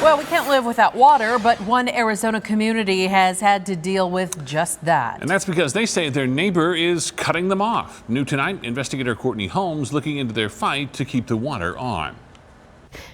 Well, we can't live without water, but one Arizona community has had to deal with just that. And that's because they say their neighbor is cutting them off. New tonight, investigator Courtney Holmes looking into their fight to keep the water on.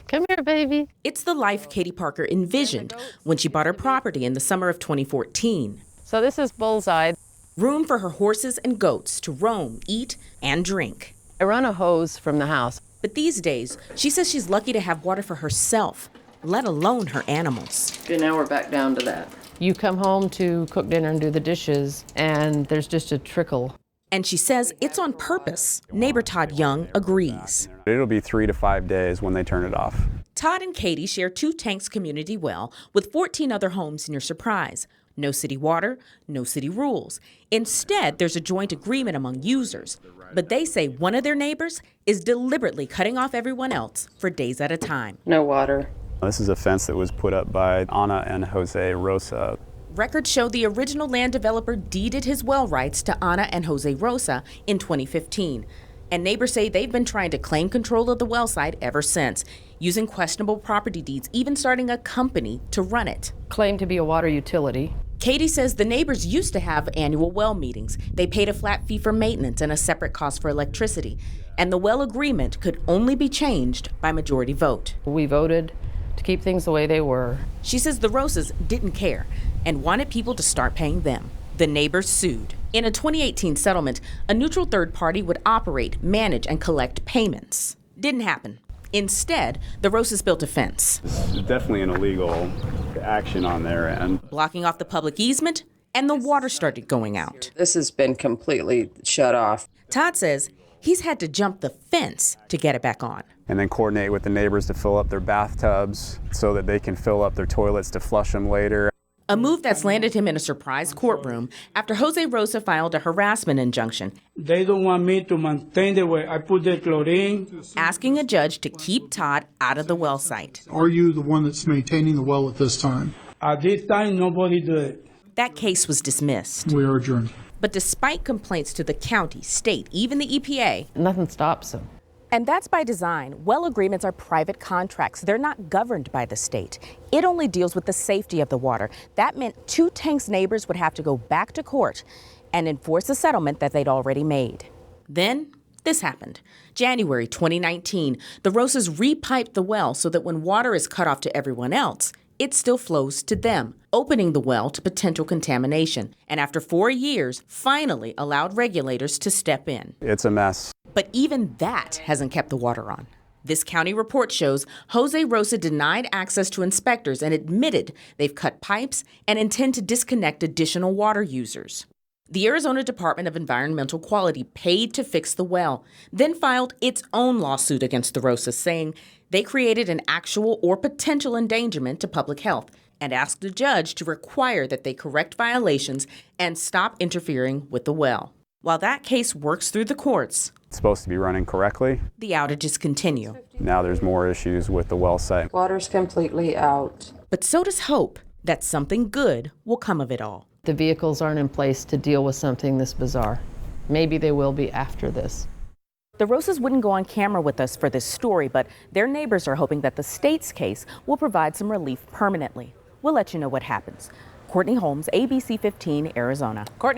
Come here, baby. It's the life Katie Parker envisioned when she bought her property in the summer of 2014. So this is Bullseye. Room for her horses and goats to roam, eat, and drink. I run a hose from the house. But these days, she says she's lucky to have water for herself, let alone her animals. Okay, now we're back down to that. You come home to cook dinner and do the dishes, and there's just a trickle. And she says it's on purpose. Neighbor Todd Young agrees. It'll be 3 to 5 days when they turn it off. Todd and Katie share 2 tanks community well with 14 other homes near Surprise. No city water, no city rules. Instead, there's a joint agreement among users. But they say one of their neighbors is deliberately cutting off everyone else for days at a time. No water. This is a fence that was put up by Ana and Jose Rosa. Records show the original land developer deeded his well rights to Ana and Jose Rosa in 2015. And neighbors say they've been trying to claim control of the well site ever since, using questionable property deeds, even starting a company to run it. Claimed to be a water utility. Katie says the neighbors used to have annual well meetings. They paid a flat fee for maintenance and a separate cost for electricity. And the well agreement could only be changed by majority vote. We voted to keep things the way they were. She says the Rosas didn't care and wanted people to start paying them. The neighbors sued. In a 2018 settlement, a neutral third party would operate, manage, and collect payments. Didn't happen. Instead, the Rosas built a fence. This is definitely an illegal action on their end. Blocking off the public easement, and the water started going out. This has been completely shut off. Todd says he's had to jump the fence to get it back on. And then coordinate with the neighbors to fill up their bathtubs so that they can fill up their toilets to flush them later. A move that's landed him in a Surprise courtroom after Jose Rosa filed a harassment injunction. They don't want me to maintain the way I put the chlorine. Asking a judge to keep Todd out of the well site. Are you the one that's maintaining the well at this time? At this time, nobody did it. That case was dismissed. We are adjourned. But despite complaints to the county, state, even the EPA, Nothing stops them. and that's by design. Well agreements are private contracts. They're not governed by the state. It only deals with the safety of the water. That meant 2 tanks neighbors would have to go back to court and enforce a settlement that they'd already made. Then this happened. January 2019, the Rosas repiped the well so that when water is cut off to everyone else, it still flows to them, opening the well to potential contamination. And after 4 years, finally allowed regulators to step in. It's a mess. But even that hasn't kept the water on. This county report shows Jose Rosa denied access to inspectors and admitted they've cut pipes and intend to disconnect additional water users. The Arizona Department of Environmental Quality paid to fix the well, then filed its own lawsuit against the Rosas, saying they created an actual or potential endangerment to public health, and asked the judge to require that they correct violations and stop interfering with the well. While that case works through the courts, It's supposed to be running correctly. the outages continue. Now there's more issues with the well site. Water's completely out. But so does hope that something good will come of it all. The vehicles aren't in place to deal with something this bizarre. Maybe they will be after this. The Rosas wouldn't go on camera with us for this story, but their neighbors are hoping that the state's case will provide some relief permanently. We'll let you know what happens. Courtney Holmes, ABC 15, Arizona. Courtney.